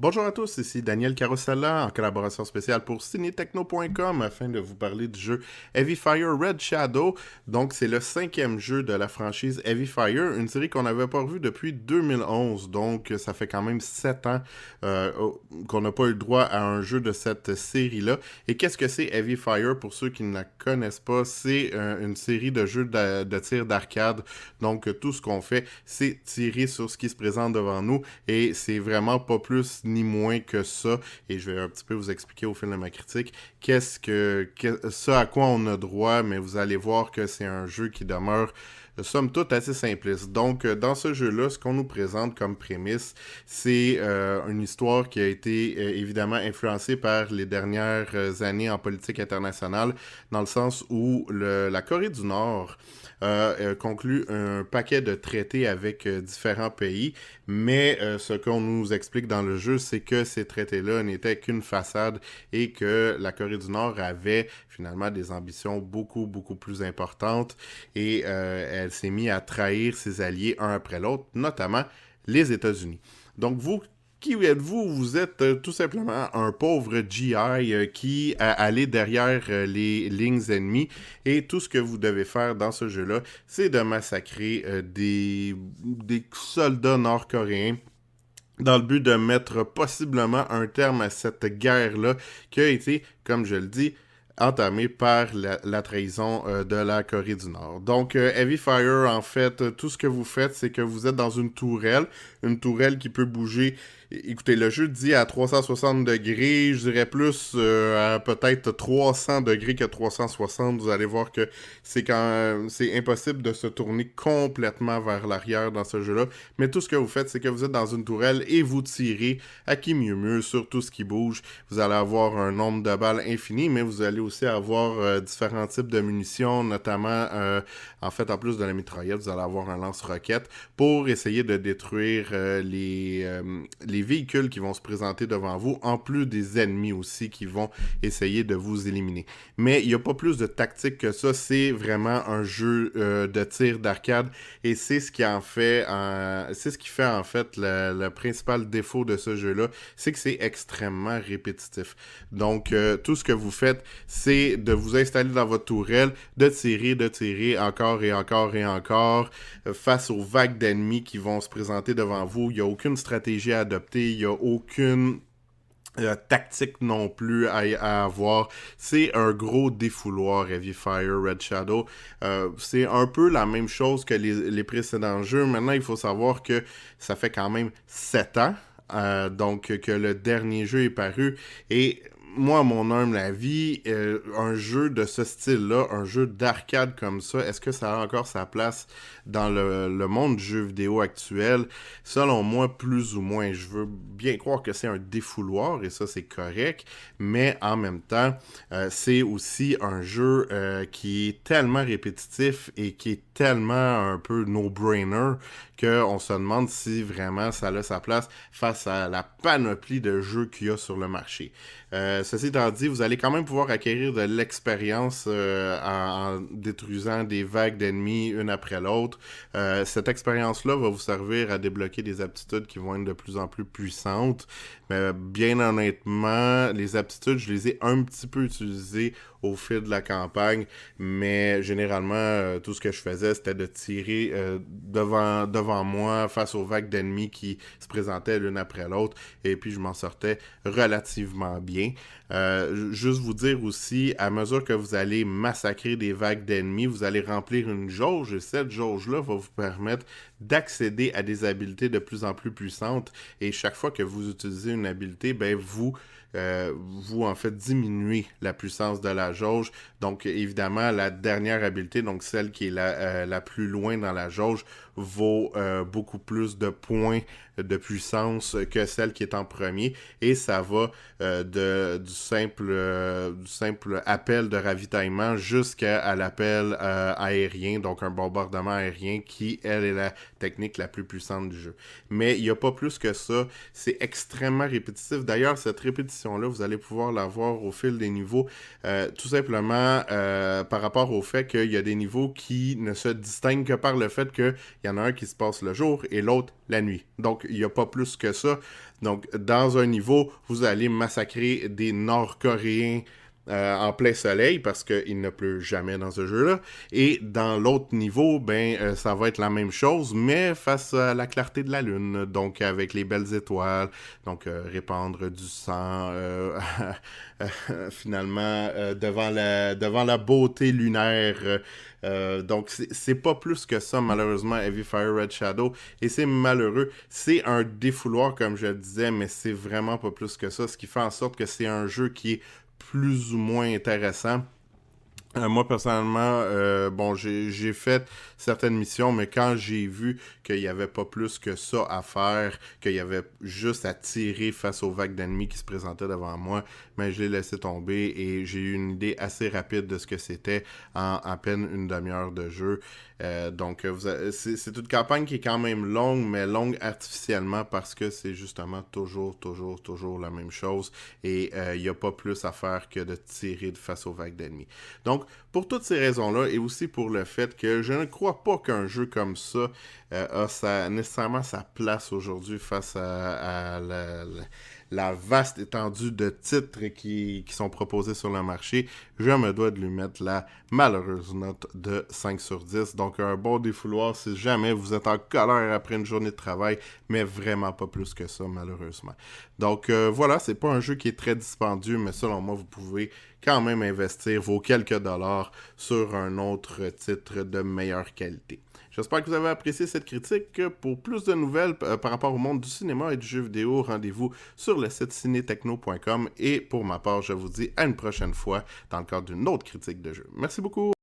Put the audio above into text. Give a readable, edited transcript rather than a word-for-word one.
Bonjour à tous, ici Daniel Carosella en collaboration spéciale pour cinetechno.com afin de vous parler du jeu Heavy Fire Red Shadow. Donc c'est le 5e jeu de la franchise Heavy Fire, une série qu'on n'avait pas revue depuis 2011. Donc ça fait quand même 7 ans qu'on n'a pas eu le droit à un jeu de cette série-là. Et qu'est-ce que c'est Heavy Fire pour ceux qui ne la connaissent pas? C'est une série de jeux de tir d'arcade. Donc tout ce qu'on fait, c'est tirer sur ce qui se présente devant nous et c'est vraiment pas plus ni moins que ça, et je vais un petit peu vous expliquer au fil de ma critique ce à quoi on a droit, mais vous allez voir que c'est un jeu qui demeure somme toute assez simpliste. Donc, dans ce jeu-là, ce qu'on nous présente comme prémisse, c'est une histoire qui a été évidemment influencée par les dernières années en politique internationale, dans le sens où la Corée du Nord conclut un paquet de traités avec différents pays, mais ce qu'on nous explique dans le jeu, c'est que ces traités-là n'étaient qu'une façade et que la Corée du Nord avait finalement des ambitions beaucoup, beaucoup plus importantes et elle s'est mise à trahir ses alliés un après l'autre, notamment les États-Unis. Donc vous, qui êtes-vous? Vous êtes tout simplement un pauvre GI qui a allé derrière les lignes ennemies et tout ce que vous devez faire dans ce jeu-là, c'est de massacrer des soldats nord-coréens dans le but de mettre possiblement un terme à cette guerre-là qui a été, comme je le dis, entamée par la trahison de la Corée du Nord. Donc, Heavy Fire, en fait, tout ce que vous faites, c'est que vous êtes dans une tourelle qui peut bouger. Écoutez, le jeu dit à 360 degrés, je dirais plus à peut-être 300 degrés que 360. Vous allez voir que c'est impossible de se tourner complètement vers l'arrière dans ce jeu-là. Mais tout ce que vous faites, c'est que vous êtes dans une tourelle et vous tirez à qui mieux sur tout ce qui bouge. Vous allez avoir un nombre de balles infini, mais vous allez aussi avoir différents types de munitions, notamment, en fait, en plus de la mitraillette, vous allez avoir un lance-roquette pour essayer de détruire les véhicules qui vont se présenter devant vous, en plus des ennemis aussi qui vont essayer de vous éliminer. Mais il n'y a pas plus de tactique que ça, c'est vraiment un jeu de tir d'arcade et c'est ce qui fait en fait le principal défaut de ce jeu-là, c'est que c'est extrêmement répétitif. Donc tout ce que vous faites, c'est de vous installer dans votre tourelle, de tirer encore et encore et encore face aux vagues d'ennemis qui vont se présenter devant vous. Il n'y a aucune stratégie à adopter, il n'y a aucune tactique non plus à avoir. C'est un gros défouloir, Heavy Fire, Red Shadow. C'est un peu la même chose que les précédents jeux. Maintenant, il faut savoir que ça fait quand même 7 ans. Donc, que le dernier jeu est paru. Et moi, à mon humble avis, un jeu de ce style-là, un jeu d'arcade comme ça, est-ce que ça a encore sa place dans le monde du jeu vidéo actuel? Selon moi, plus ou moins. Je veux bien croire que c'est un défouloir, et ça, c'est correct, mais en même temps, c'est aussi un jeu qui est tellement répétitif et qui est tellement un peu no-brainer qu'on se demande si vraiment ça a sa place face à la panoplie de jeux qu'il y a sur le marché. Ceci étant dit, vous allez quand même pouvoir acquérir de l'expérience en détruisant des vagues d'ennemis une après l'autre. Cette expérience-là va vous servir à débloquer des aptitudes qui vont être de plus en plus puissantes. Mais bien honnêtement, les aptitudes, je les ai un petit peu utilisées au fil de la campagne, mais généralement, tout ce que je faisais, c'était de tirer devant moi face aux vagues d'ennemis qui se présentaient l'une après l'autre, et puis je m'en sortais relativement bien. Juste vous dire aussi, à mesure que vous allez massacrer des vagues d'ennemis, vous allez remplir une jauge, et cette jauge-là va vous permettre d'accéder à des habiletés de plus en plus puissantes, et chaque fois que vous utilisez une habileté, ben vous en fait diminuez la puissance de la jauge. Donc évidemment la dernière habileté, donc celle qui est la plus loin dans la jauge, vaut beaucoup plus de points de puissance que celle qui est en premier, et ça va du simple appel de ravitaillement jusqu'à l'appel aérien, donc un bombardement aérien qui, elle, est la technique la plus puissante du jeu. Mais il n'y a pas plus que ça. C'est extrêmement répétitif. D'ailleurs, cette répétition-là, vous allez pouvoir la voir au fil des niveaux, tout simplement par rapport au fait qu'il y a des niveaux qui ne se distinguent que par le fait qu'il y en a un qui se passe le jour et l'autre la nuit. Donc, il n'y a pas plus que ça. Donc, dans un niveau, vous allez massacrer des Nord-Coréens en plein soleil parce qu'il ne pleut jamais dans ce jeu-là. Et dans l'autre niveau, ça va être la même chose, mais face à la clarté de la lune, donc avec les belles étoiles, donc répandre du sang finalement devant la beauté lunaire. Donc c'est pas plus que ça malheureusement Heavy Fire Red Shadow et c'est malheureux. C'est un défouloir comme je le disais, mais c'est vraiment pas plus que ça, ce qui fait en sorte que c'est un jeu qui est plus ou moins intéressant. Moi, personnellement, j'ai fait certaines missions, mais quand j'ai vu qu'il n'y avait pas plus que ça à faire, qu'il y avait juste à tirer face aux vagues d'ennemis qui se présentaient devant moi, je l'ai laissé tomber et j'ai eu une idée assez rapide de ce que c'était en à peine une demi-heure de jeu. C'est une campagne qui est quand même longue, mais longue artificiellement parce que c'est justement toujours la même chose et il n'y a pas plus à faire que de tirer face aux vagues d'ennemis. Donc, pour toutes ces raisons-là, et aussi pour le fait que je ne crois pas qu'un jeu comme ça a nécessairement sa place aujourd'hui face à la vaste étendue de titres qui sont proposés sur le marché, je me dois de lui mettre la malheureuse note de 5 sur 10. Donc, un bon défouloir si jamais vous êtes en colère après une journée de travail, mais vraiment pas plus que ça, malheureusement. Donc, voilà, c'est pas un jeu qui est très dispendieux, mais selon moi, vous pouvez quand même investir vos quelques dollars sur un autre titre de meilleure qualité. J'espère que vous avez apprécié cette critique. Pour plus de nouvelles par rapport au monde du cinéma et du jeu vidéo, rendez-vous sur le site cinetechno.com et pour ma part, je vous dis à une prochaine fois dans le cadre d'une autre critique de jeu. Merci beaucoup!